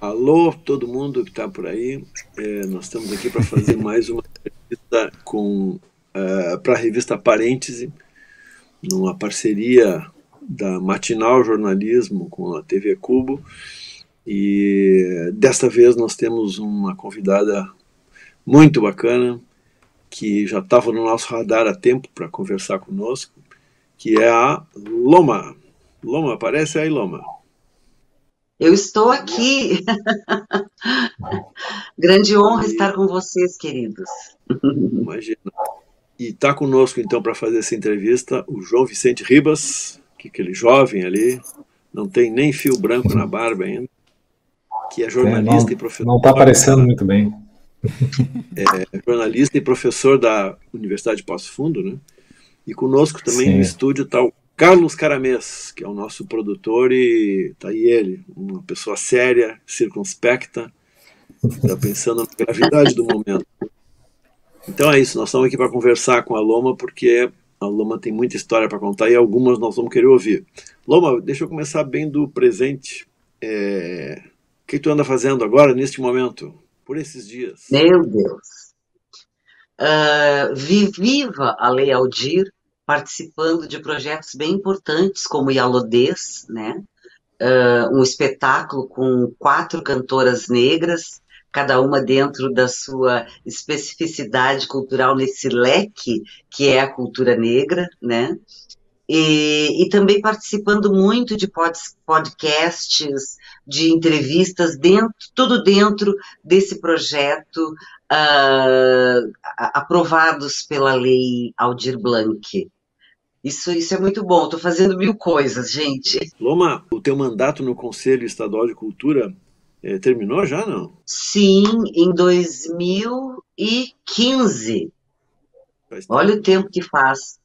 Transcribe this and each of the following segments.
Alô, todo mundo que está por aí. Nós estamos aqui para fazer mais uma entrevista para a revista Parêntese, numa parceria da Matinal Jornalismo com a TV Cubo. E desta vez nós temos uma convidada muito bacana, que já estava no nosso radar há tempo para conversar conosco, que é a Loma. Loma, aparece aí, Loma. Eu estou aqui. Grande honra E estar com vocês, queridos. imagina. E está conosco, então, para fazer essa entrevista, o João Vicente Ribas, que é aquele jovem ali, não tem nem fio branco na barba ainda, que é jornalista e Não, professor, não está aparecendo muito bem. jornalista e professor da Universidade de Passo Fundo, né? E conosco também no Sim. estúdio está o Carlos Caramês, que é o nosso produtor, e está aí ele, uma pessoa séria, circunspecta, está pensando na gravidade do momento. Então é isso, nós estamos aqui para conversar com a Loma, porque a Loma tem muita história para contar e algumas nós vamos querer ouvir. Loma, deixa eu começar bem do presente. O que tu anda fazendo agora, neste momento, por esses dias? Meu Deus. Viva a Lei Aldir, participando de projetos bem importantes, como Yalodês, né? Um espetáculo com 4 cantoras negras, cada uma dentro da sua especificidade cultural nesse leque que é a cultura negra, né? E também participando muito de podcasts, de entrevistas, tudo dentro desse projeto, aprovados pela Lei Aldir Blanc. Isso é muito bom, estou fazendo mil coisas, gente. Loma, o teu mandato no Conselho Estadual de Cultura terminou já, não? Sim, em 2015. Faz Olha o tempo, né? tempo que faz,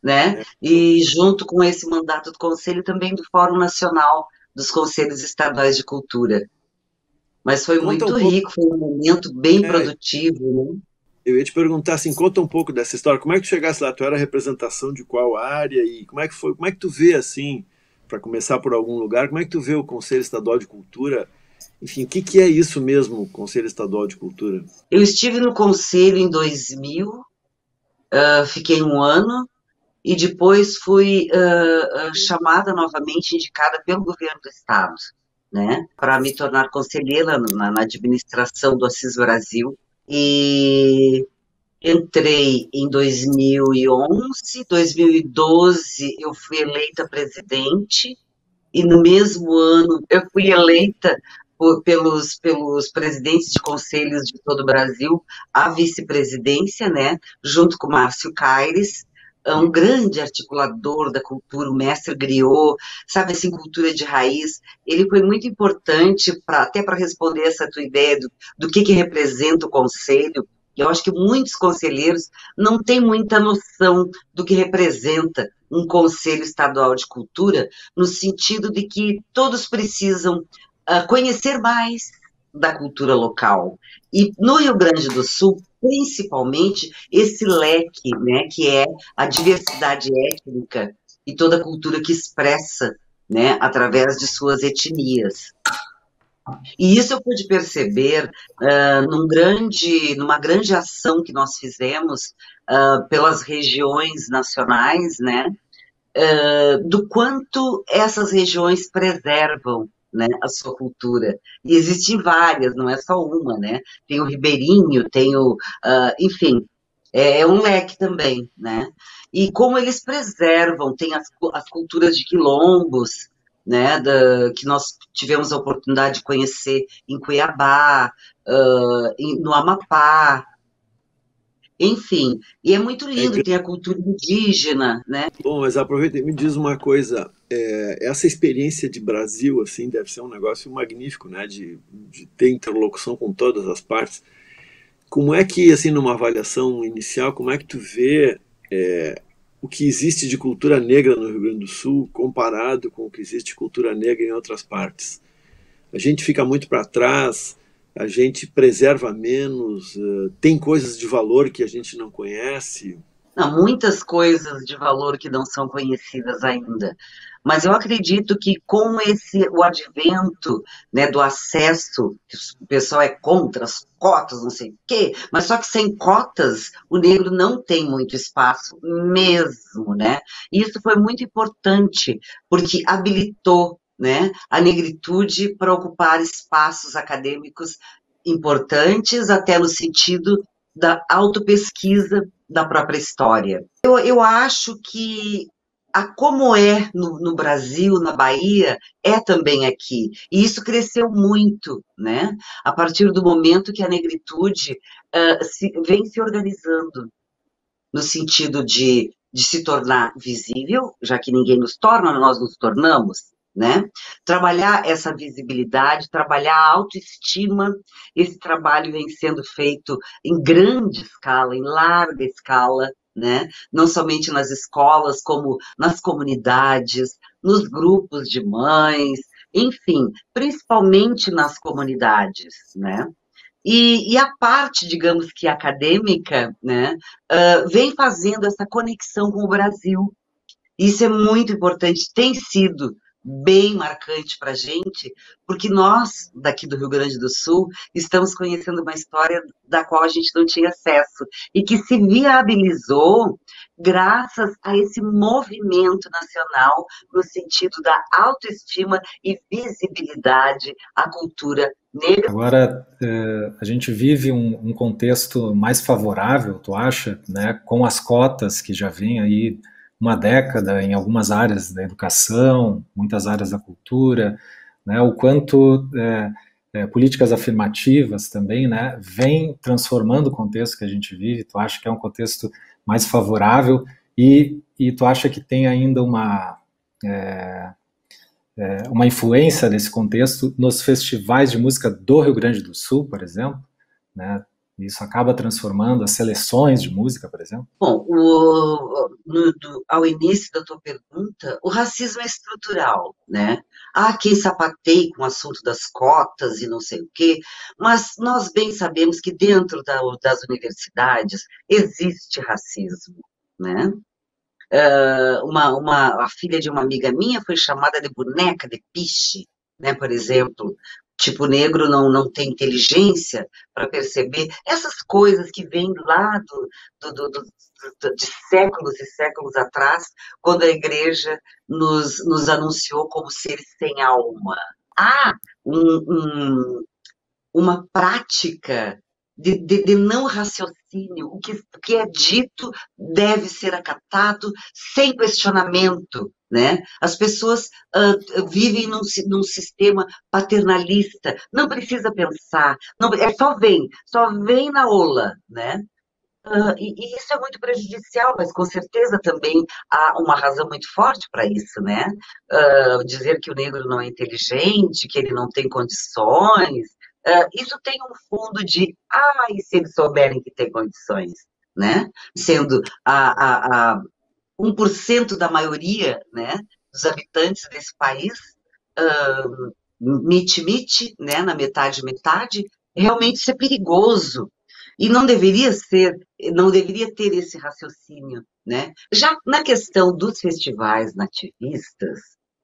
né? É. E junto com esse mandato do Conselho também do Fórum Nacional dos Conselhos Estaduais de Cultura. Mas foi Conta um muito pouco. rico, foi um momento bem é, produtivo, né? eu ia te perguntar assim, conta um pouco dessa história. Como é que tu chegasse lá? Tu era representação de qual área e como é que foi? Como é que tu vê assim, para começar por algum lugar? Como é que tu vê o Conselho Estadual de Cultura? Enfim, o que que é isso mesmo, o Conselho Estadual de Cultura? Eu estive no Conselho em 2000, fiquei um ano, e depois fui chamada novamente, indicada pelo governo do Estado, né, para me tornar conselheira na administração do Assis Brasil. E entrei em 2011, 2012 eu fui eleita presidente, e no mesmo ano eu fui eleita pelos presidentes de conselhos de todo o Brasil a vice-presidência, né, junto com Márcio Caires, um grande articulador da cultura, o mestre griot, sabe assim, cultura de raiz. Ele foi muito importante até para responder essa tua ideia do que representa o conselho. Eu acho que muitos conselheiros não têm muita noção do que representa um conselho estadual de cultura, no sentido de que todos precisam conhecer mais da cultura local. E no Rio Grande do Sul, principalmente, esse leque, né, que é a diversidade étnica e toda a cultura que expressa, né, através de suas etnias. E isso eu pude perceber numa grande ação que nós fizemos pelas regiões nacionais, né, do quanto essas regiões preservam, né, a sua cultura. E existem várias, não é só uma, né? Tem o ribeirinho, enfim, é um leque também, né? E como eles preservam, tem as culturas de quilombos, né, que nós tivemos a oportunidade de conhecer em Cuiabá, no Amapá, enfim, e é muito É, lindo, tem a cultura indígena, né? bom, mas aproveita e me diz uma coisa. Essa experiência de Brasil, assim, deve ser um negócio magnífico, né? De ter interlocução com todas as partes. Como é que, assim, numa avaliação inicial, como é que tu vê o que existe de cultura negra no Rio Grande do Sul comparado com o que existe de cultura negra em outras partes? A gente fica muito para trás, a gente preserva menos, tem coisas de valor que a gente não conhece. Não, muitas coisas de valor que não são conhecidas ainda. Mas eu acredito que com o advento, né, do acesso, que o pessoal é contra as cotas, não sei o quê, mas só que sem cotas o negro não tem muito espaço mesmo, né? E isso foi muito importante, porque habilitou, né, a negritude para ocupar espaços acadêmicos importantes, até no sentido da autopesquisa da própria história. Eu acho que como é no Brasil, na Bahia, é também aqui. E isso cresceu muito, né? A partir do momento que a negritude vem se organizando no sentido de se tornar visível, já que ninguém nos torna, nós nos tornamos, né? Trabalhar essa visibilidade, trabalhar a autoestima, esse trabalho vem sendo feito em grande escala, em larga escala, né? Não somente nas escolas, como nas comunidades, nos grupos de mães, enfim, principalmente nas comunidades, né? E a parte, digamos que acadêmica, né, vem fazendo essa conexão com o Brasil. Isso é muito importante, tem sido bem marcante para a gente, porque nós, daqui do Rio Grande do Sul, estamos conhecendo uma história da qual a gente não tinha acesso e que se viabilizou graças a esse movimento nacional no sentido da autoestima e visibilidade à cultura negra. Agora, a gente vive um contexto mais favorável, tu acha, né, com as cotas que já vem aí uma década em algumas áreas da educação, muitas áreas da cultura, né, o quanto políticas afirmativas também, né, vem transformando o contexto que a gente vive. Tu acha que é um contexto mais favorável e tu acha que tem ainda uma influência desse contexto nos festivais de música do Rio Grande do Sul, por exemplo, né? Isso acaba transformando as seleções de música, por exemplo. Bom, ao início da tua pergunta, o racismo é estrutural, né? Há quem sapateie com o assunto das cotas e não sei o quê, mas nós bem sabemos que dentro das universidades existe racismo, né? A filha de uma amiga minha foi chamada de boneca de piche, né, por exemplo. Tipo, o negro não tem inteligência para perceber essas coisas que vêm lá de séculos e séculos atrás, quando a igreja nos anunciou como seres sem alma. Há um, um, uma prática de não raciocínio. O que é dito deve ser acatado sem questionamento. Né? As pessoas vivem num sistema paternalista, não precisa pensar, não, só vem na ola, né? E isso é muito prejudicial, mas com certeza também há uma razão muito forte para isso, né? Dizer que o negro não é inteligente, que ele não tem condições, isso tem um fundo de, e se eles souberem que tem condições, né? Sendo a 1% da maioria, né, dos habitantes desse país, mite-mite, né, na metade-metade, realmente isso é perigoso. E não deveria ter esse raciocínio, né? Já na questão dos festivais nativistas,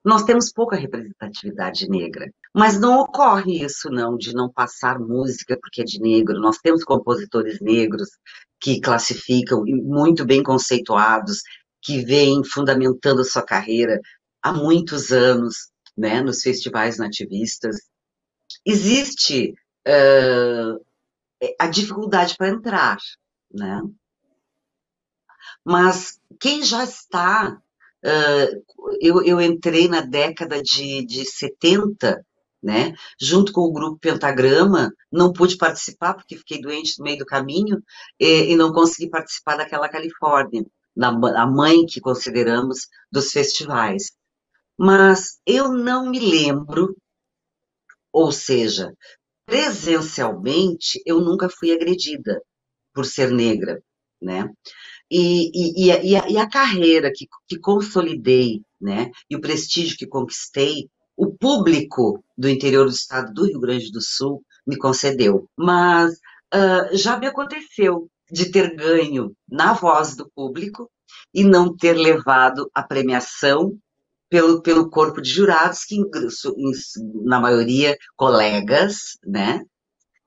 nós temos pouca representatividade negra, mas não ocorre isso não, de não passar música porque é de negro. Nós temos compositores negros que classificam, e muito bem conceituados, que vêm fundamentando a sua carreira há muitos anos, né, nos festivais nativistas. Existe a dificuldade para entrar, né? Mas quem já está, eu entrei na década de 70, né, junto com o grupo Pentagrama, não pude participar porque fiquei doente no meio do caminho e não consegui participar daquela Califórnia, a mãe que consideramos dos festivais. Mas eu não me lembro, ou seja, presencialmente, eu nunca fui agredida por ser negra, né? E a carreira que consolidei, né? E o prestígio que conquistei, o público do interior do estado do Rio Grande do Sul me concedeu. Mas já me aconteceu de ter ganho na voz do público e não ter levado a premiação pelo corpo de jurados, que na maioria colegas, né?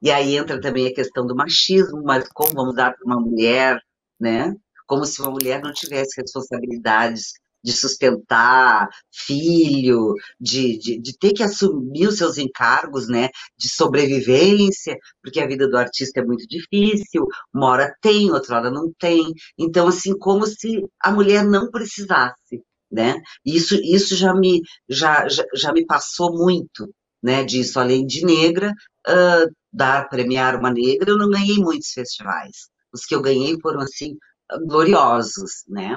E aí entra também a questão do machismo, mas como vamos dar para uma mulher, né? Como se uma mulher não tivesse responsabilidades de sustentar filho, de ter que assumir os seus encargos, né? De sobrevivência, porque a vida do artista é muito difícil, uma hora tem, outra hora não tem. Então, assim, como se a mulher não precisasse, né? Isso já me passou muito, né? Disso, além de negra, premiar uma negra, eu não ganhei muitos festivais. Os que eu ganhei foram, assim, gloriosos, né?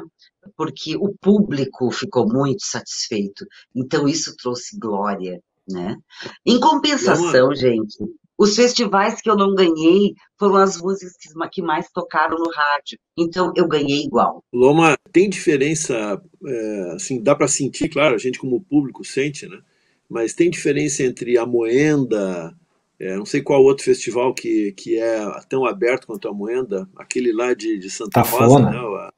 Porque o público ficou muito satisfeito. Então, isso trouxe glória, né? Em Loma, compensação, gente, os festivais que eu não ganhei foram as músicas que mais tocaram no rádio. Então, eu ganhei igual. Loma, tem diferença, assim, dá para sentir, claro, a gente como público sente, né? Mas tem diferença entre a Moenda, não sei qual outro festival que é tão aberto quanto a Moenda, aquele lá de Santa Rosa, né? Tafona,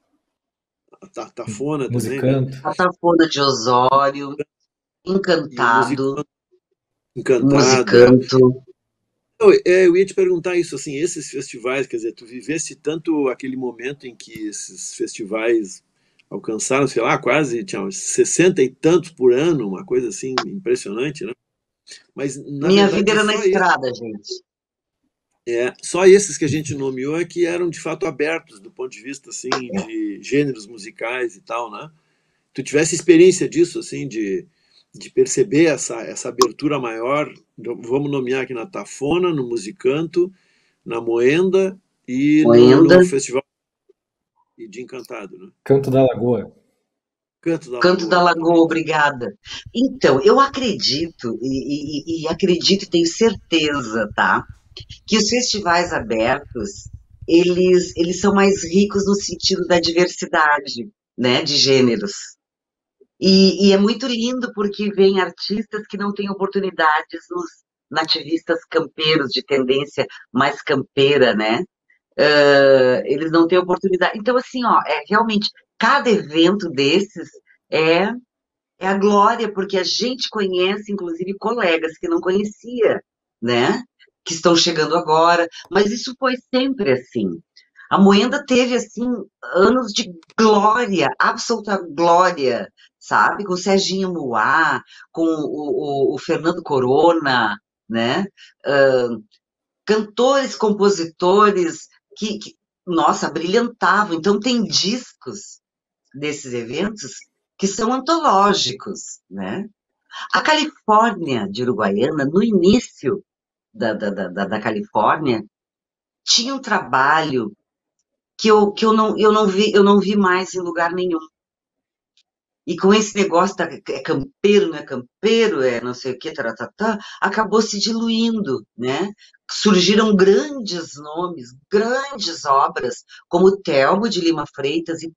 A Tafona também, né? Musicanto. Atafona de Osório, E o Encantado, Musicão Encantado, é. Musicanto. Eu ia te perguntar isso, assim, esses festivais, quer dizer, tu vivesse tanto aquele momento em que esses festivais alcançaram, sei lá, quase, tinha uns 60 e tantos por ano, uma coisa assim impressionante, né? Mas, na Minha vida verdade, era na estrada, gente. só esses que a gente nomeou é que eram, de fato, abertos do ponto de vista, assim, de gêneros musicais e tal, né? Tu tivesse experiência disso, assim, de perceber essa abertura maior, vamos nomear aqui na Tafona, no Musicanto, na Moenda e Moenda, no Festival de Encantado, né? Canto da Lagoa. Canto da Canto da Lagoa, Lagoa, exatamente. obrigada. Então, eu acredito, e acredito e tenho certeza, tá? Que os festivais abertos, eles são mais ricos no sentido da diversidade, né? De gêneros. E é muito lindo porque vem artistas que não têm oportunidades nos nativistas campeiros, de tendência mais campeira, né? Eles não têm oportunidade. Então, assim, ó, realmente, cada evento desses é, é a glória, porque a gente conhece, inclusive, colegas que não conhecia, né? Que estão chegando agora, mas isso foi sempre assim. A Moenda teve, assim, anos de glória, absoluta glória, sabe? Com o Serginho Moá, com o Fernando Corona, né? Uh, Cantores, compositores nossa, brilhantavam. Então, tem discos desses eventos que são antológicos, né? A Califórnia de Uruguaiana, no início da Califórnia, tinha um trabalho que eu não vi mais em lugar nenhum. E com esse negócio é campeiro, não é campeiro, é não sei o que, taratata, acabou se diluindo, né? Surgiram grandes nomes, grandes obras, como o Telmo de Lima Freitas e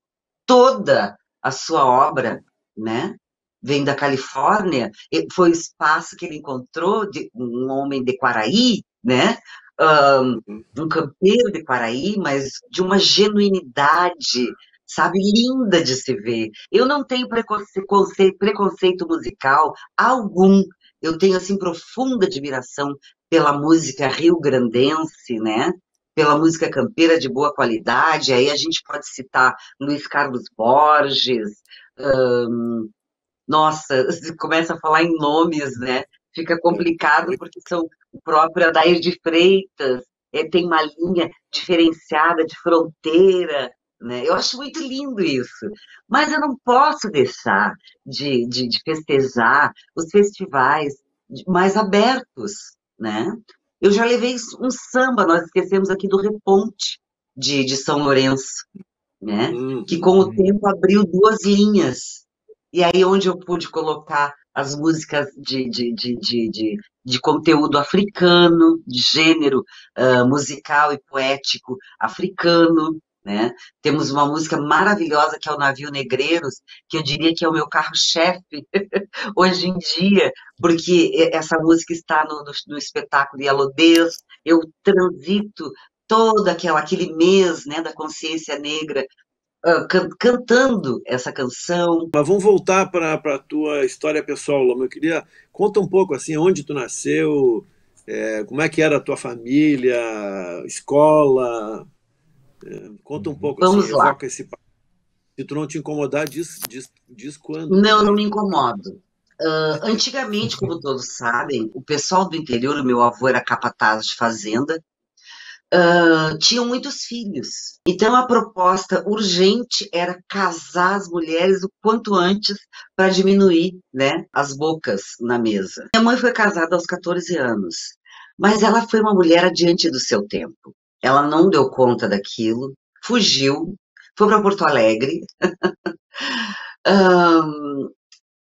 toda a sua obra, né? Vem da Califórnia, foi o espaço que ele encontrou de um homem de Quaraí, né? Uhum. Um campeiro de Quaraí, mas de uma genuinidade, sabe, linda de se ver. Eu não tenho preconceito musical algum. Eu tenho, assim, profunda admiração pela música rio-grandense, né? Pela música campeira de boa qualidade. Aí a gente pode citar Luiz Carlos Borges. Nossa, se começa a falar em nomes, né? Fica complicado porque são o próprio Adair de Freitas, tem uma linha diferenciada de fronteira, né? Eu acho muito lindo isso. Mas eu não posso deixar de festejar os festivais mais abertos, né? Eu já levei um samba, nós esquecemos aqui do Reponte de São Lourenço, né? Que Uhum. com o tempo abriu duas linhas. E aí onde eu pude colocar as músicas de conteúdo africano, de gênero musical e poético africano, né? Temos uma música maravilhosa que é o Navio Negreiros, que eu diria que é o meu carro-chefe hoje em dia, porque essa música está no espetáculo Yalodês, eu transito aquele mês, né, da consciência negra, cantando essa canção. Mas vamos voltar para a tua história pessoal, Loma. Eu queria conta um pouco assim, onde tu nasceu, como é que era a tua família, escola. Conta um pouco assim, Vamos lá. evoca esse. Se tu não te incomodar, diz quando Não, não também. me incomodo. Antigamente, como todos sabem, o pessoal do interior, o meu avô era capataz de fazenda, tinham muitos filhos. Então, a proposta urgente era casar as mulheres o quanto antes para diminuir, né, as bocas na mesa. Minha mãe foi casada aos 14 anos, mas ela foi uma mulher adiante do seu tempo. Ela não deu conta daquilo, fugiu, foi para Porto Alegre, ahn,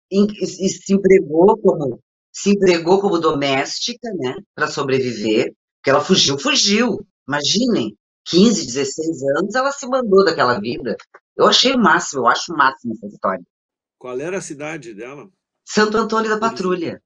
e se empregou como doméstica, né, para sobreviver, porque ela fugiu. Imaginem, 15, 16 anos, ela se mandou daquela vida. Eu achei o máximo, eu acho o máximo essa história. Qual era a cidade dela? Santo Antônio da Origem. Patrulha.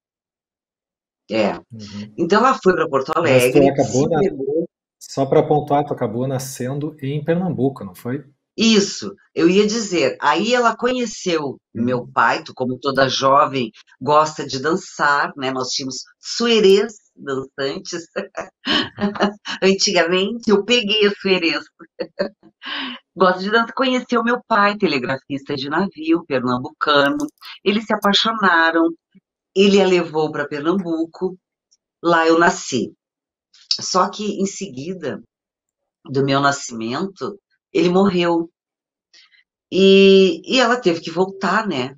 É. Uhum. Então ela foi para Porto Mas tu Alegre, se acabou, empregou. só para pontuar, tu acabou nascendo em Pernambuco, não foi? Isso, eu ia dizer. Aí ela conheceu meu Uhum. pai, como toda jovem gosta de dançar, né? Nós tínhamos suerês dançantes. Antigamente eu peguei a suerês. Gosto de dançar. Conheceu meu pai, telegrafista de navio, pernambucano. Eles se apaixonaram. Ele a levou para Pernambuco. Lá eu nasci. Só que em seguida do meu nascimento, ele morreu. E ela teve que voltar, né?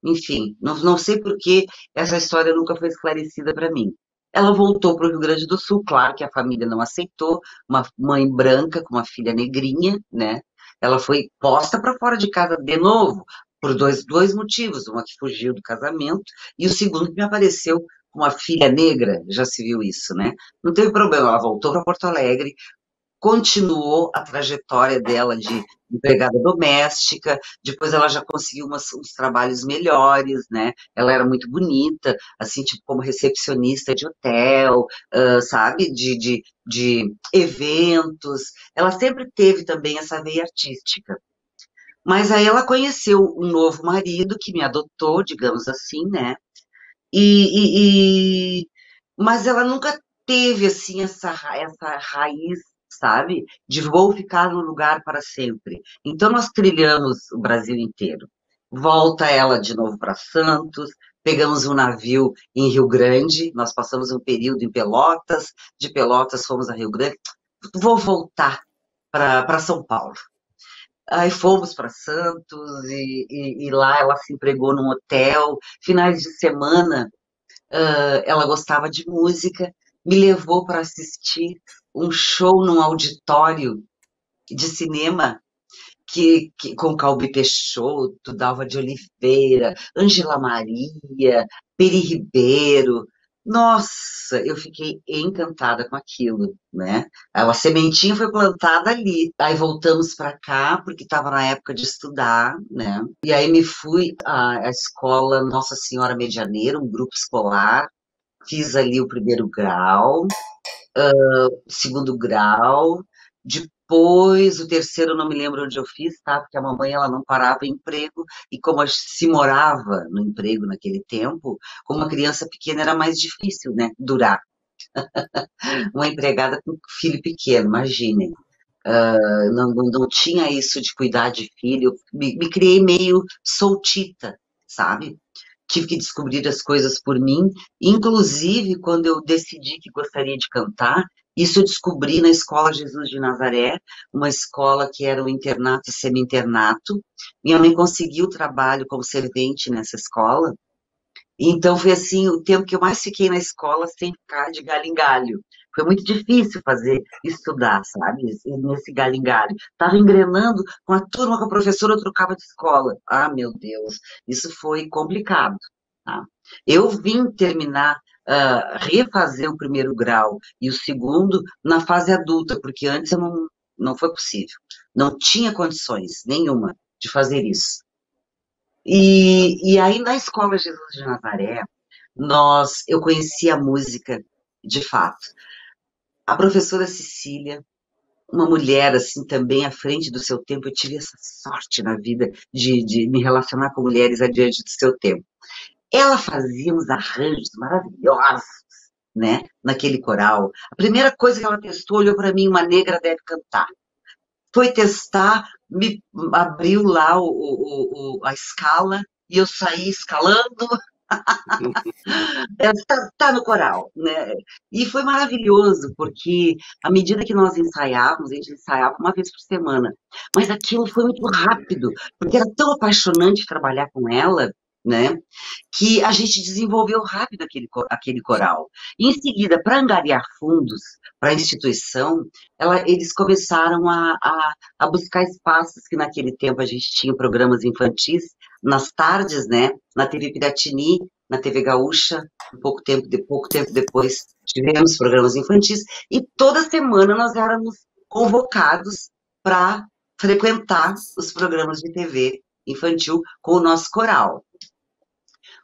Enfim, não sei por que essa história nunca foi esclarecida para mim. Ela voltou para o Rio Grande do Sul, claro que a família não aceitou, uma mãe branca com uma filha negrinha, né? Ela foi posta para fora de casa de novo, por dois motivos. Uma que fugiu do casamento, e o segundo que me apareceu com uma filha negra, já se viu isso, né? Não teve problema, ela voltou para Porto Alegre, continuou a trajetória dela de empregada doméstica, depois ela já conseguiu uns trabalhos melhores, né? Ela era muito bonita, assim, tipo, como recepcionista de hotel, sabe? De eventos. Ela sempre teve também essa veia artística. Mas aí ela conheceu um novo marido que me adotou, digamos assim, né? Mas ela nunca teve assim essa raiz, sabe? De vou ficar no lugar para sempre. Então nós trilhamos o Brasil inteiro. Volta ela de novo para Santos, pegamos um navio em Rio Grande, nós passamos um período em Pelotas, de Pelotas fomos a Rio Grande. Vou voltar para São Paulo. Aí fomos para Santos e lá ela se empregou num hotel. Finais de semana ela gostava de música, me levou para assistir um show num auditório de cinema com Calbi Peixoto, Dalva de Oliveira, Ângela Maria, Peri Ribeiro. Nossa, eu fiquei encantada com aquilo, né? A sementinha foi plantada ali. Aí voltamos para cá, porque estava na época de estudar, né? E aí me fui à escola Nossa Senhora Medianeira, um grupo escolar. Fiz ali o primeiro grau, o segundo grau, depois o terceiro eu não me lembro onde eu fiz, tá? Porque a mamãe ela não parava em emprego e como se morava no emprego naquele tempo, como uma criança pequena era mais difícil, né? Durar. Uma empregada com filho pequeno, imaginem. Não tinha isso de cuidar de filho, eu me criei meio soltita, sabe? Tive que descobrir as coisas por mim, inclusive quando eu decidi que gostaria de cantar, isso eu descobri na Escola Jesus de Nazaré, uma escola que era um internato e semi-internato. Minha mãe conseguiu trabalho como servente nessa escola, então foi assim o tempo que eu mais fiquei na escola sem ficar de galho em galho. Foi muito difícil estudar, sabe? Nesse galho em galho. Estava engrenando com a turma, com a professora, eu trocava de escola. Ah, meu Deus, isso foi complicado. Tá? Eu vim terminar, refazer o primeiro grau e o segundo na fase adulta, porque antes eu não foi possível. Não tinha condições nenhuma de fazer isso. E aí, na Escola Jesus de Nazaré, eu conheci a música de fato. A professora Cecília uma mulher, assim, também à frente do seu tempo. Eu tive essa sorte na vida de me relacionar com mulheres adiante do seu tempo. Ela fazia uns arranjos maravilhosos, né, naquele coral. A primeira coisa que ela testou, olhou para mim, uma negra deve cantar. Foi testar, me abriu lá a escala, e eu saí escalando, ela tá no coral, né? E foi maravilhoso, porque à medida que nós ensaiávamos, a gente ensaiava uma vez por semana, mas aquilo foi muito rápido, porque era tão apaixonante trabalhar com ela, né? Que a gente desenvolveu rápido aquele coral. E em seguida, para angariar fundos para a instituição, eles começaram a buscar espaços que naquele tempo a gente tinha programas infantis, nas tardes, né? Na TV Piratini, na TV Gaúcha, pouco tempo depois tivemos programas infantis, e toda semana nós éramos convocados para frequentar os programas de TV infantil com o nosso coral.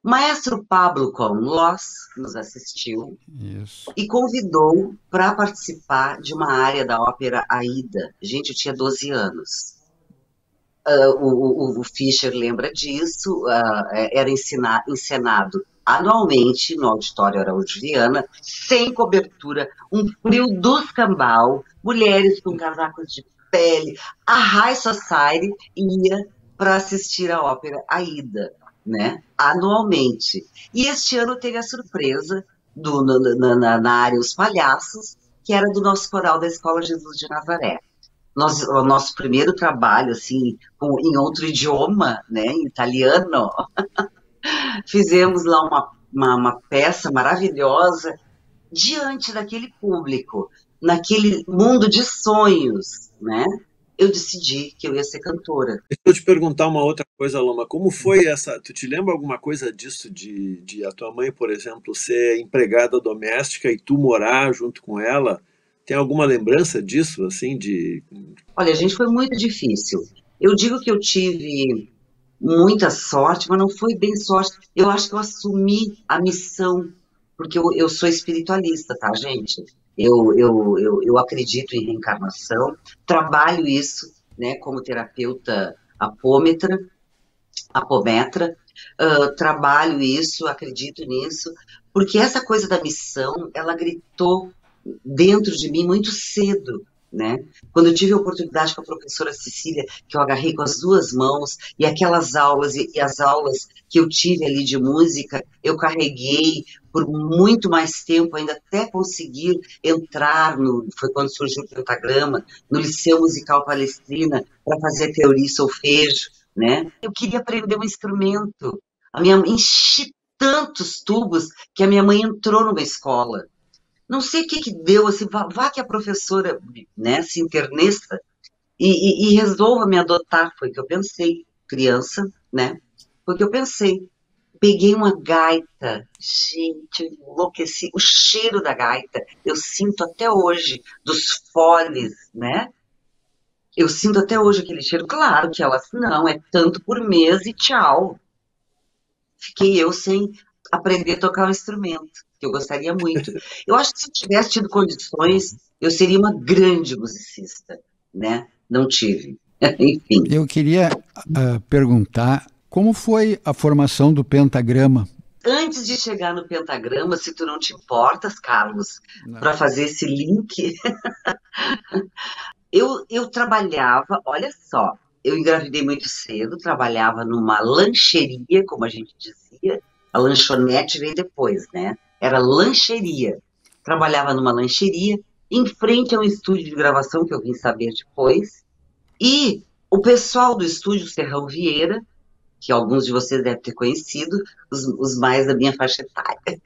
Maestro Pablo Conlos nos assistiu Isso. e convidou para participar de uma área da ópera Aida. Gente, eu tinha 12 anos. O Fischer lembra disso, era encenado anualmente no Auditório Araújo Viana, sem cobertura, um frio dos cambau, mulheres com casacos de pele, a High Society ia para assistir a ópera Aida, né, anualmente. E este ano teve a surpresa na área Os Palhaços, que era do nosso coral da Escola Jesus de Nazaré. O nosso primeiro trabalho, assim, em outro idioma, né, em italiano, fizemos lá uma peça maravilhosa diante daquele público, naquele mundo de sonhos, né? Eu decidi que eu ia ser cantora. Deixa eu te perguntar uma outra coisa, Loma. Como foi essa? Tu te lembra alguma coisa disso de a tua mãe, por exemplo, ser empregada doméstica e tu morar junto com ela? Tem alguma lembrança disso, assim, de... Olha, gente, foi muito difícil. Eu digo que eu tive muita sorte, mas não foi bem sorte. Eu acho que eu assumi a missão, porque eu sou espiritualista, tá, gente? Eu acredito em reencarnação, trabalho isso, né, como terapeuta apometra, trabalho isso, acredito nisso, porque essa coisa da missão, ela gritou dentro de mim muito cedo, né? Quando eu tive a oportunidade com a professora Cecília, que eu agarrei com as duas mãos, e aquelas aulas, e as aulas que eu tive ali de música, eu carreguei por muito mais tempo, ainda até conseguir entrar, foi quando surgiu o pentagrama, no Liceu Musical Palestrina, para fazer teoria e solfejo, né? Eu queria aprender um instrumento, enchi tantos tubos que a minha mãe entrou numa escola. Não sei o que deu, assim, vá que a professora, né, se interneça e resolva me adotar, foi o que eu pensei, criança, né, foi o que eu pensei. Peguei uma gaita, gente, eu enlouqueci, o cheiro da gaita, eu sinto até hoje, dos foles, né, eu sinto até hoje aquele cheiro, claro que elas, não, é tanto por mês e tchau. Fiquei eu sem aprender a tocar um instrumento, que eu gostaria muito. Eu acho que se eu tivesse tido condições, eu seria uma grande musicista, né? Não tive. Enfim. Eu queria perguntar como foi a formação do pentagrama? Antes de chegar no pentagrama, se tu não te importas, Carlos, para fazer esse link, eu trabalhava, olha só, eu engravidei muito cedo, trabalhava numa lancheria, como a gente dizia, a lanchonete veio depois, né? Era lancheria. Trabalhava numa lancheria, em frente a um estúdio de gravação, que eu vim saber depois, e o pessoal do estúdio Serrão Vieira, que alguns de vocês devem ter conhecido, os mais da minha faixa etária.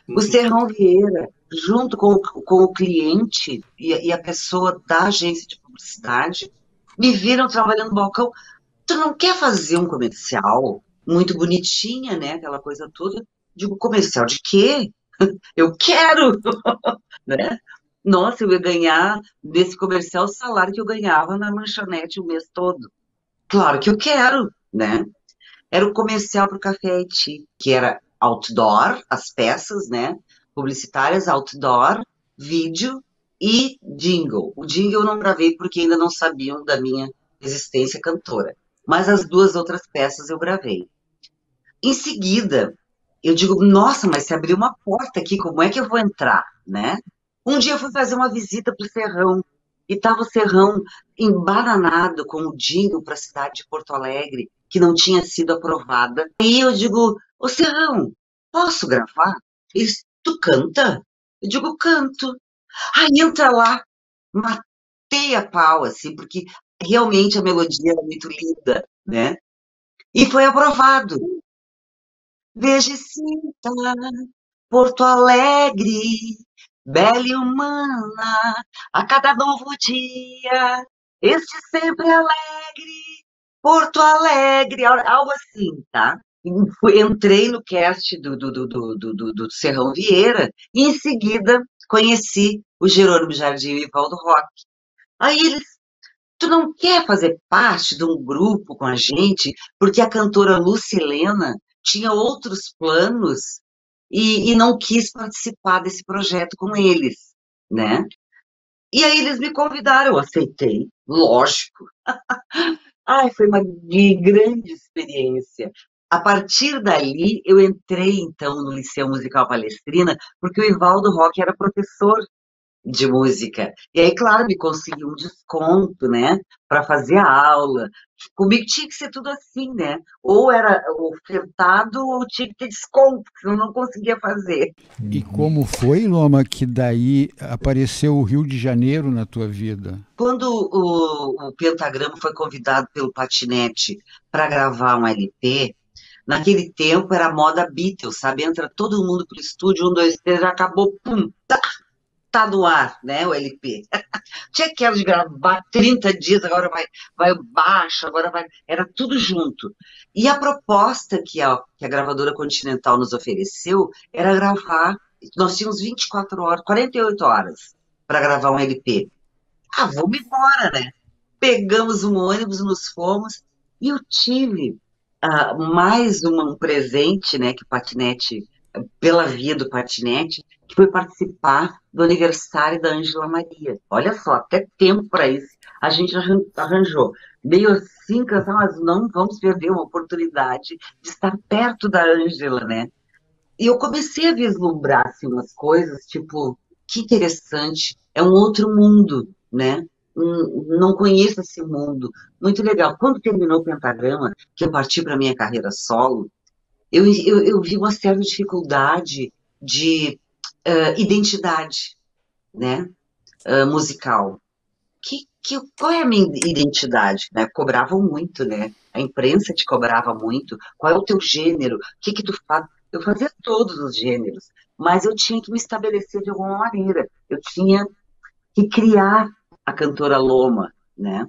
O Serrão Vieira, junto com o cliente e a pessoa da agência de publicidade, me viram trabalhando no balcão. Tu não quer fazer um comercial muito bonitinha, né? Aquela coisa toda. Digo, comercial de quê? Eu quero! Né? Nossa, eu ia ganhar desse comercial o salário que eu ganhava na lanchonete o mês todo. Claro que eu quero, né? Era o comercial para o Café Haiti, que era outdoor, as peças, né? Publicitárias, outdoor, vídeo e jingle. O jingle eu não gravei porque ainda não sabiam da minha existência cantora. Mas as duas outras peças eu gravei. Em seguida, eu digo, nossa, mas se abriu uma porta aqui, como é que eu vou entrar, né? Um dia eu fui fazer uma visita para o Serrão, e estava o Serrão embananado com o jingle para a cidade de Porto Alegre, que não tinha sido aprovada. Aí eu digo, ô Serrão, posso gravar? Eles, tu canta? Eu digo, canto. Aí entra lá, matei a pau, assim, porque realmente a melodia era muito linda, né? E foi aprovado. Veja e sinta, Porto Alegre, bela e humana, a cada novo dia, este sempre alegre, Porto Alegre, algo assim, tá? Entrei no cast do Serrão Vieira e em seguida conheci o Jerônimo Jardim e o Ivaldo Roque. Aí eles, tu não quer fazer parte de um grupo com a gente, porque a cantora Lucilena tinha outros planos e não quis participar desse projeto com eles, né? E aí eles me convidaram, eu aceitei, lógico. Ai, foi uma grande experiência. A partir dali, eu entrei, então, no Liceu Musical Palestrina, porque o Ivaldo Roque era professor de música. E aí, claro, me conseguiu um desconto, né, para fazer a aula. Comigo tinha que ser tudo assim, né? Ou era ofertado ou tinha que ter desconto, porque senão eu não conseguia fazer. E como foi, Loma, que daí apareceu o Rio de Janeiro na tua vida? Quando o Pentagrama foi convidado pelo Patinete para gravar um LP, naquele tempo era a moda Beatles, sabe? Entra todo mundo pro estúdio, um, dois, três, já acabou, pum, tá no ar, né, o LP. Tinha aquela de gravar 30 dias, agora vai baixo, agora vai. Era tudo junto. E a proposta que a gravadora Continental nos ofereceu era gravar. Nós tínhamos 24 horas, 48 horas para gravar um LP. Ah, vamos embora, né? Pegamos um ônibus, nos fomos, e eu tive mais um presente, né, que o Patinete, pela via do Patinete, que foi participar do aniversário da Ângela Maria. Olha só, até tempo para isso a gente arranjou. Meio assim, cansado, mas não vamos perder uma oportunidade de estar perto da Ângela, né? E eu comecei a vislumbrar assim, umas coisas, tipo, que interessante, é um outro mundo, né? Não conheço esse mundo. Muito legal. Quando terminou o Pentagrama, que eu parti para minha carreira solo, eu vi uma certa dificuldade de identidade, né? Musical. Qual é a minha identidade? Né? Cobravam muito, né? A imprensa te cobrava muito. Qual é o teu gênero? O que tu faz? Eu fazia todos os gêneros, mas eu tinha que me estabelecer de alguma maneira. Eu tinha que criar a cantora Loma, né?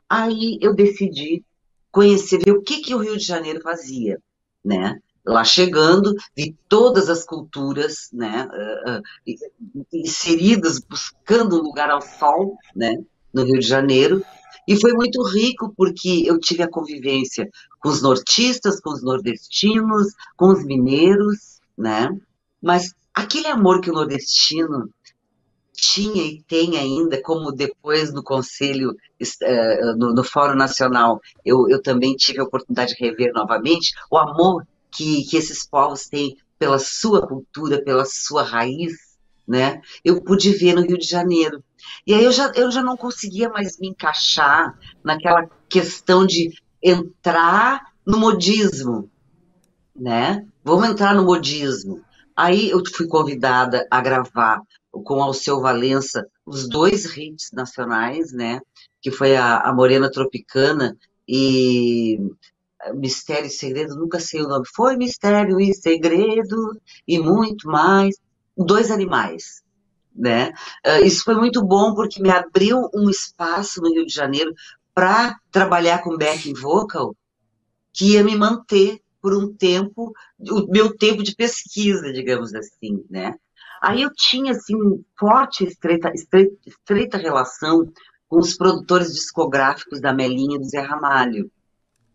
Aí eu decidi conhecer, ver o que o Rio de Janeiro fazia, né? Lá chegando, vi todas as culturas, né, inseridas, buscando um lugar ao sol, né, no Rio de Janeiro, e foi muito rico porque eu tive a convivência com os nortistas, com os nordestinos, com os mineiros, né, mas aquele amor que o nordestino tinha e tem ainda, como depois no Conselho, no Fórum Nacional, eu também tive a oportunidade de rever novamente o amor que esses povos têm pela sua cultura, pela sua raiz, né? Eu pude ver no Rio de Janeiro. E aí eu já não conseguia mais me encaixar naquela questão de entrar no modismo, né? Vamos entrar no modismo. Aí eu fui convidada a gravar com Alceu Valença os dois hits nacionais, né? Que foi a Morena Tropicana e Mistério e Segredo, nunca sei o nome. Foi Mistério e Segredo e muito mais. Dois animais, né? Isso foi muito bom porque me abriu um espaço no Rio de Janeiro para trabalhar com backing vocal que ia me manter por um tempo, o meu tempo de pesquisa, digamos assim, né? Aí eu tinha, assim, forte, estreita relação com os produtores discográficos da Melinha e do Zé Ramalho.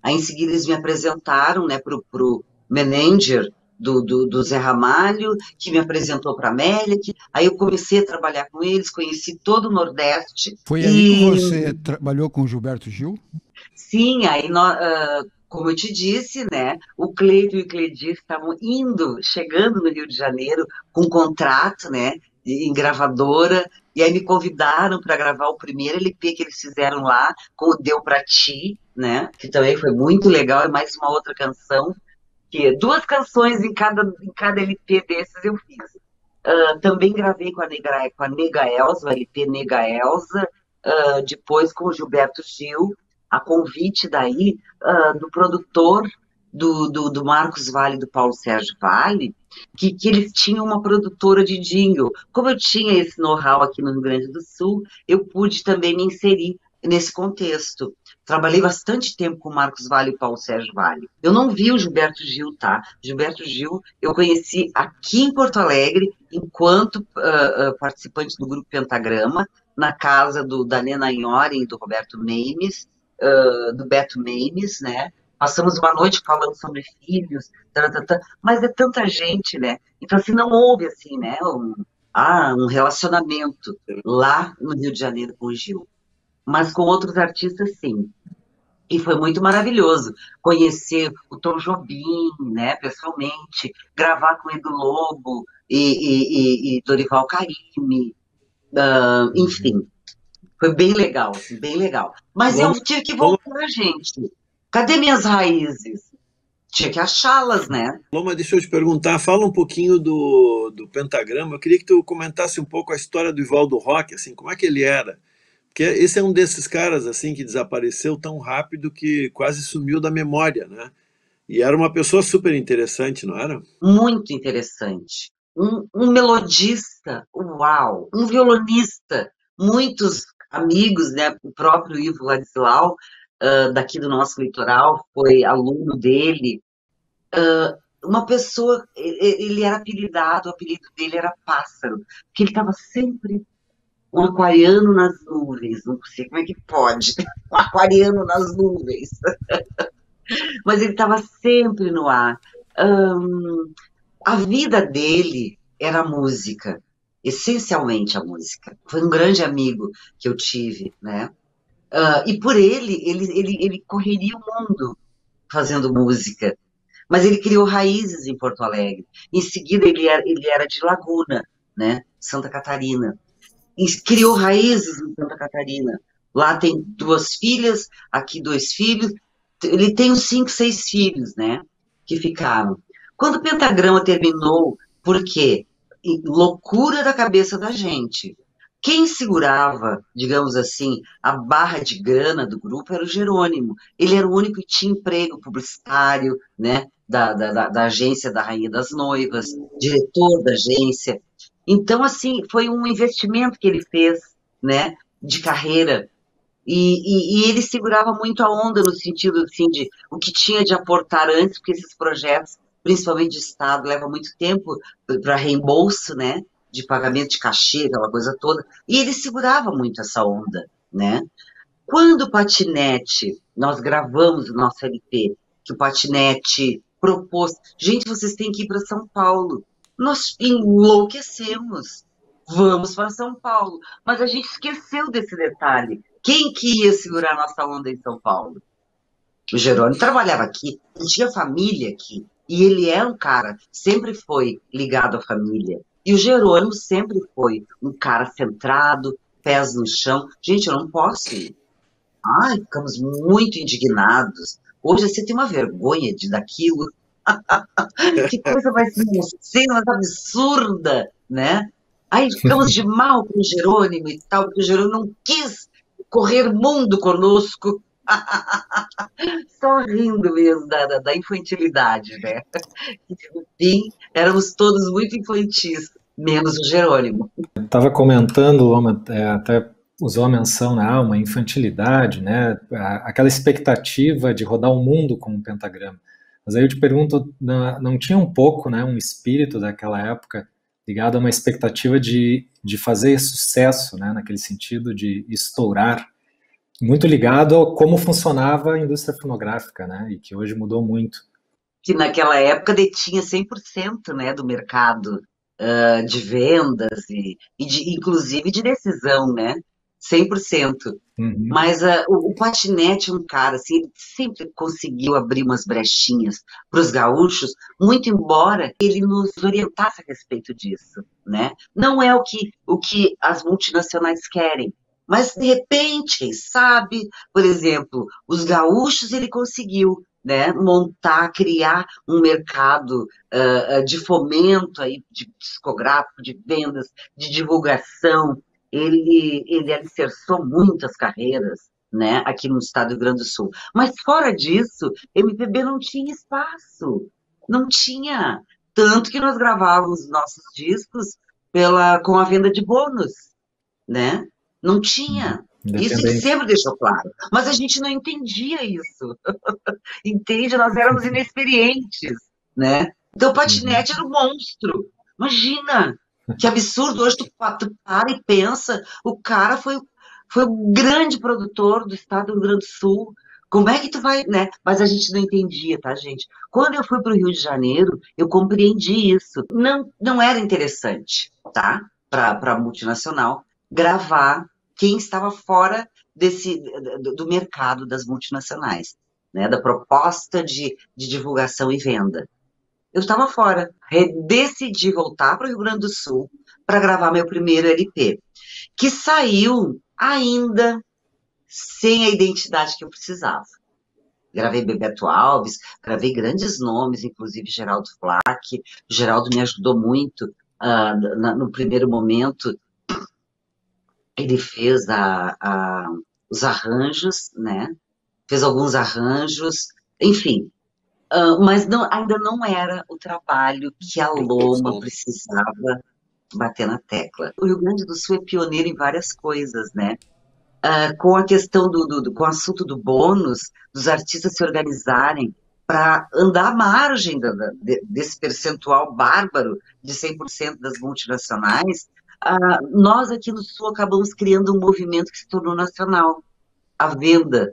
Aí, em seguida, eles me apresentaram, né, pro manager do Zé Ramalho, que me apresentou para a Amélia, aí eu comecei a trabalhar com eles, conheci todo o Nordeste. Foi aí que você trabalhou com o Gilberto Gil? Sim, aí como eu te disse, né, o Cleito e o Cledir estavam chegando no Rio de Janeiro com contrato, né, em gravadora, e aí me convidaram para gravar o primeiro LP que eles fizeram lá, com o Deu Pra Ti, né, que também foi muito legal, é mais uma outra canção, que 2 canções em cada LP desses eu fiz. Também gravei com a Nega Elza, o LP Nega Elza, depois com o Gilberto Gil, a convite daí do produtor do Marcos Valle, do Paulo Sérgio Valle, que eles tinham uma produtora de jingle. Como eu tinha esse know-how aqui no Rio Grande do Sul, eu pude também me inserir nesse contexto. Trabalhei bastante tempo com o Marcos Valle e o Paulo Sérgio Valle. Eu não vi o Gilberto Gil, tá? Gilberto Gil eu conheci aqui em Porto Alegre, enquanto participante do Grupo Pentagrama, na casa da Nena Iori e do Roberto Meimes, do Beto Meimes, né? Passamos uma noite falando sobre filhos, mas é tanta gente, né? Então, assim, não houve, assim, né? Um relacionamento lá no Rio de Janeiro com o Gil. Mas com outros artistas, sim. E foi muito maravilhoso conhecer o Tom Jobim, né, pessoalmente, gravar com Edu Lobo e Dorival Caymmi, enfim, foi bem legal, assim, bem legal. Mas eu tive que voltar, gente. Cadê minhas raízes? Tinha que achá-las, né? Loma, deixa eu te perguntar, fala um pouquinho do Pentagrama. Eu queria que tu comentasse um pouco a história do Ivaldo Roque, assim, como é que ele era? Porque esse é um desses caras assim que desapareceu tão rápido que quase sumiu da memória, né? E era uma pessoa super interessante, não era? Muito interessante. Um melodista, uau! Um violonista, muitos amigos, né? O próprio Ivo Ladislau, daqui do nosso litoral, foi aluno dele. Uma pessoa, ele era apelidado, o apelido dele era Pássaro, porque ele estava sempre um aquariano nas nuvens, não sei como é que pode, um aquariano nas nuvens, mas ele estava sempre no ar. A vida dele era a música, essencialmente a música. Foi um grande amigo que eu tive, né? E por ele correria o mundo fazendo música, mas ele criou raízes em Porto Alegre. Em seguida, ele era de Laguna, né? Santa Catarina. E criou raízes em Santa Catarina. Lá tem 2 filhas, aqui 2 filhos. Ele tem uns 5, 6 filhos, né? Que ficaram. Quando o Pentagrama terminou, por quê? Loucura da cabeça da gente. Quem segurava, digamos assim, a barra de grana do grupo era o Jerônimo. Ele era o único que tinha emprego publicitário, né? Da agência da Rainha das Noivas, diretor da agência. Então, assim, foi um investimento que ele fez, né, de carreira, e ele segurava muito a onda no sentido, assim, de o que tinha de aportar antes, porque esses projetos, principalmente de Estado, levam muito tempo para reembolso, né, de pagamento de cachê, aquela coisa toda, e ele segurava muito essa onda, né. Quando o Patinete, nós gravamos o nosso LP, que o Patinete propôs, gente, vocês têm que ir para São Paulo. Nós enlouquecemos. Vamos para São Paulo. Mas a gente esqueceu desse detalhe. Quem que ia segurar nossa onda em São Paulo? O Jerônimo trabalhava aqui, ele tinha família aqui. E ele é um cara, sempre foi ligado à família. E o Jerônimo sempre foi um cara centrado, pés no chão. Gente, eu não posso ir. Ai, ficamos muito indignados. Hoje você tem uma vergonha daquilo. Que coisa mais inocente, mais absurda, né? Aí ficamos de mal com o Jerônimo e tal, porque o Jerônimo não quis correr mundo conosco. Só rindo mesmo da infantilidade, né? Enfim, éramos todos muito infantis, menos o Jerônimo. Eu estava comentando, até usou a menção, né, uma infantilidade, né, aquela expectativa de rodar o mundo com um pentagrama. Mas aí eu te pergunto, não tinha um pouco, né, um espírito daquela época ligado a uma expectativa de fazer sucesso, né, naquele sentido de estourar, muito ligado a como funcionava a indústria fonográfica, né, e que hoje mudou muito. que naquela época detinha 100%, né, do mercado de vendas inclusive de decisão, né? 100%. Uhum. Mas o patinete é um cara, assim, ele sempre conseguiu abrir umas brechinhas para os gaúchos, muito embora ele nos orientasse a respeito disso, né? Não é o que as multinacionais querem, mas de repente, sabe, por exemplo, os gaúchos ele conseguiu, né, montar, criar um mercado de fomento aí, de discográfico, de vendas, de divulgação. Ele alicerçou muitas carreiras, né, aqui no estado do Rio Grande do Sul. Mas fora disso, MPB não tinha espaço, não tinha. Tanto que nós gravávamos nossos discos com a venda de bônus, né? Não Uhum. tinha. Isso ele Independente. sempre deixou claro. Mas a gente não entendia isso. Entende? Nós éramos inexperientes, né? Então o Uhum. patinete era um monstro. Imagina, que absurdo. Hoje tu para e pensa, o cara foi o grande produtor do estado do Rio Grande do Sul. Como é que tu vai, né? Mas a gente não entendia, tá, gente? Quando eu fui para o Rio de Janeiro, eu compreendi isso. Não, não era interessante, tá? Para a multinacional gravar quem estava fora do mercado das multinacionais, né? Da proposta de divulgação e venda. Eu estava fora. Decidi voltar para o Rio Grande do Sul para gravar meu primeiro LP, que saiu ainda sem a identidade que eu precisava. Gravei Bebeto Alves, gravei grandes nomes, inclusive Geraldo Flack. Geraldo me ajudou muito no primeiro momento. Ele fez os arranjos, né? Fez alguns arranjos, enfim. Mas ainda não era o trabalho que a Loma Produção. precisava bater na tecla. O Rio Grande do Sul é pioneiro em várias coisas, né? Com a questão com o assunto do bônus, dos artistas se organizarem para andar à margem desse percentual bárbaro de 100% das multinacionais, nós aqui no Sul acabamos criando um movimento que se tornou nacional. A venda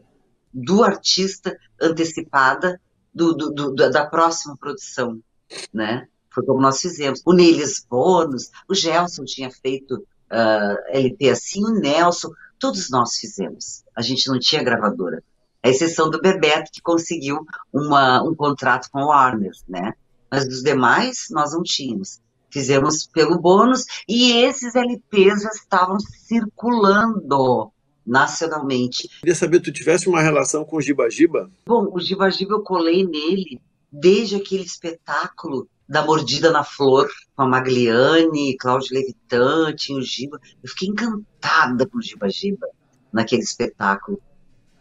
do artista antecipada da próxima produção, né? Foi como nós fizemos. O Ney Bônus, o Gelson tinha feito LP assim, o Nelson, todos nós fizemos. A gente não tinha gravadora. A exceção do Bebeto, que conseguiu um contrato com o Warner, né? Mas dos demais, nós não tínhamos. Fizemos pelo bônus e esses LPs já estavam circulando nacionalmente. Queria saber, tu tivesse uma relação com o Giba Giba? Bom, o Giba Giba eu colei nele desde aquele espetáculo da Mordida na Flor, com a Magliane, Cláudio Levitan, tinha o Giba. Eu fiquei encantada com o Giba Giba naquele espetáculo.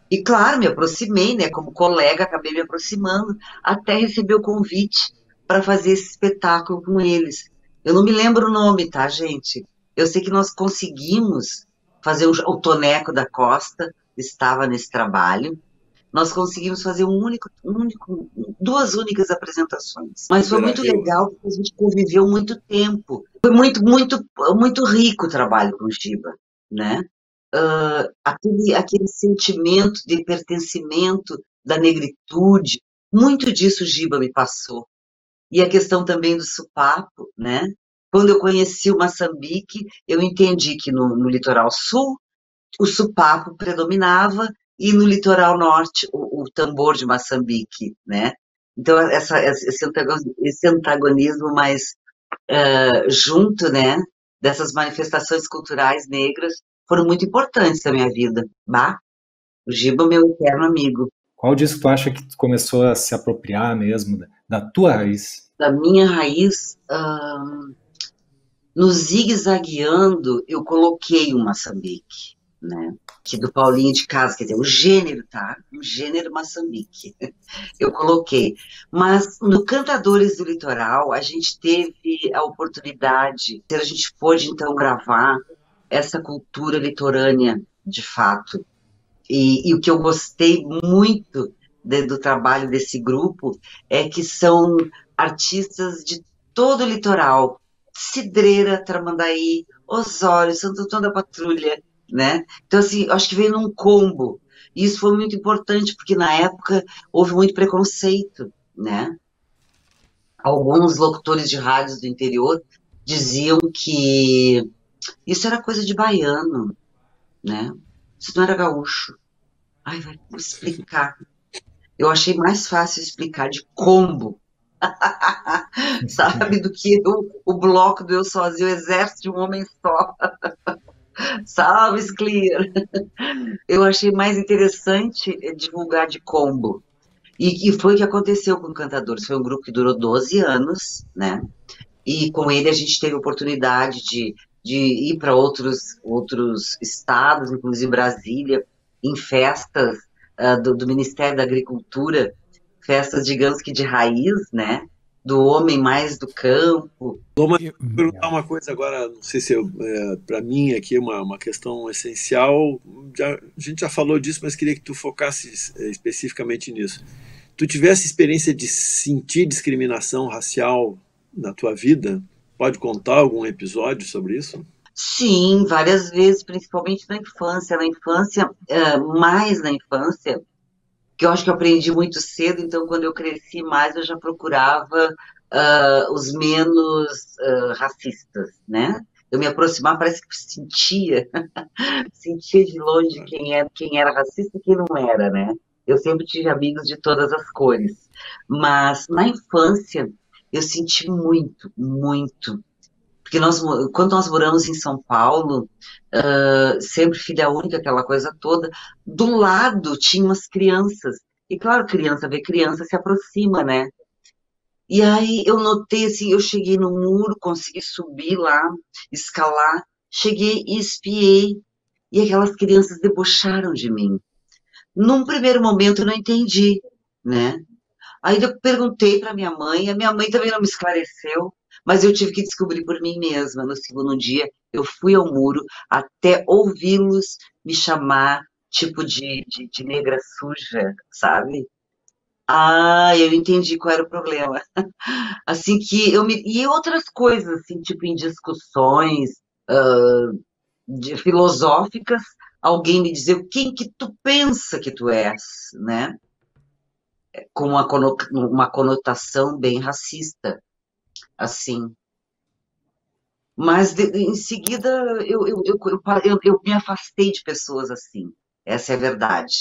E claro, me aproximei, né? Como colega, acabei me aproximando, até receber o convite para fazer esse espetáculo com eles. Eu não me lembro o nome, tá, gente? Eu sei que nós conseguimos fazer o Toneco da Costa, estava nesse trabalho. Nós conseguimos fazer duas únicas apresentações. Mas No foi Beira muito Rio. legal, porque a gente conviveu muito tempo. Foi muito, muito, muito rico o trabalho com o Giba, né? Aquele sentimento de pertencimento, da negritude, muito disso o Giba me passou. E a questão também do sopapo, né? Quando eu conheci o Moçambique, eu entendi que no litoral sul o sopapo predominava e no litoral norte o tambor de Moçambique, né? Então esse antagonismo mais junto, né, dessas manifestações culturais negras foram muito importantes na minha vida. Bah, o Giba é meu eterno amigo. Qual disco tu acha que tu começou a se apropriar mesmo da tua raiz? Da minha raiz, no zigue-zagueando, eu coloquei o Moçambique, né? Que do Paulinho de Casa, quer dizer, o gênero, tá? O gênero Moçambique. Eu coloquei. Mas no Cantadores do Litoral, a gente teve a oportunidade, a gente pôde então gravar essa cultura litorânea, de fato. E o que eu gostei muito do trabalho desse grupo é que são artistas de todo o litoral. Cidreira, Tramandaí, Osório, Santo Antônio da Patrulha, né? Então, assim, eu acho que veio num combo. E isso foi muito importante, porque na época houve muito preconceito, né? alguns locutores de rádios do interior diziam que isso era coisa de baiano, né? Isso não era gaúcho. Ai, vai explicar. Eu achei mais fácil explicar de combo, sabe, do que o bloco do Eu Sozinho, o exército de um homem só. Salve, Clear! Eu achei mais interessante divulgar de combo. E foi o que aconteceu com o Cantadores. Foi um grupo que durou 12 anos, né? E com ele a gente teve a oportunidade de ir para outros estados, inclusive Brasília, em festas do Ministério da Agricultura, festas, digamos que de raiz, né? Do homem mais do campo. Vou perguntar uma coisa agora, não sei se para mim aqui é uma questão essencial. A gente já falou disso, mas queria que tu focasse especificamente nisso. Tu tivesse experiência de sentir discriminação racial na tua vida? Pode contar algum episódio sobre isso? Sim, várias vezes, principalmente na infância. Na infância, mais na infância, que eu acho que eu aprendi muito cedo, então quando eu cresci mais eu já procurava os menos racistas, né? Eu me aproximava, parece que sentia de longe quem era racista e quem não era, né? Eu sempre tive amigos de todas as cores, mas na infância eu senti muito, muito, porque quando nós moramos em São Paulo, sempre filha única, aquela coisa toda, do lado tinha umas crianças, e claro, criança vê criança, se aproxima, né? E aí eu notei, assim, eu cheguei no muro, consegui subir lá, escalar, cheguei e espiei, e aquelas crianças debocharam de mim. Num primeiro momento eu não entendi, né? Aí eu perguntei para minha mãe, a minha mãe também não me esclareceu, mas eu tive que descobrir por mim mesma. No segundo dia, eu fui ao muro até ouvi-los me chamar, tipo de negra suja, sabe? Ah, eu entendi qual era o problema. Assim que e outras coisas, assim, tipo em discussões filosóficas, alguém me dizer quem que tu pensa que tu és, né? Com uma conotação bem racista, assim. Mas em seguida eu me afastei de pessoas assim. Essa é a verdade.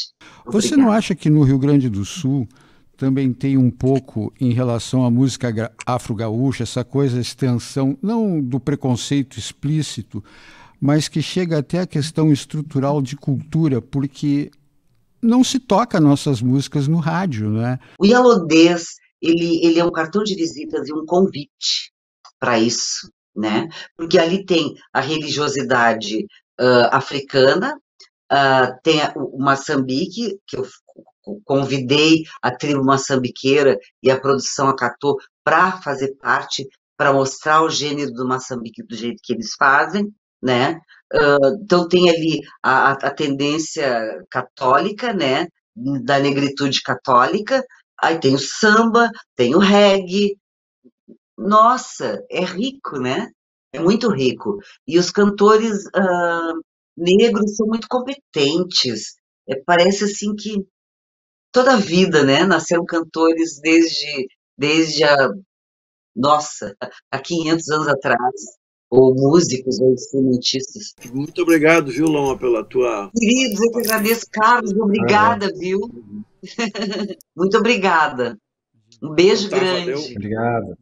Você Obrigada. não acha que no Rio Grande do Sul também tem um pouco em relação à música afro-gaúcha, essa coisa, extensão, não do preconceito explícito, mas que chega até a questão estrutural de cultura, porque não se toca nossas músicas no rádio, né? O Yalodês, ele é um cartão de visitas e um convite para isso, né? Porque ali tem a religiosidade africana, tem o Moçambique, que eu convidei a tribo moçambiqueira e a produção acatou para fazer parte, para mostrar o gênero do Moçambique do jeito que eles fazem, né? Então tem ali a tendência católica, né? Da negritude católica, aí tem o samba, tem o reggae, nossa, é rico, né? É muito rico. E os cantores negros são muito competentes. Parece assim que toda a vida, né? Nasceram cantores nossa, há 500 anos atrás, ou músicos, ou instrumentistas. Muito obrigado, viu, Loma, pela tua... Queridos, eu que agradeço, Carlos, obrigada, viu? Muito obrigada. Um beijo grande. Valeu. Obrigado.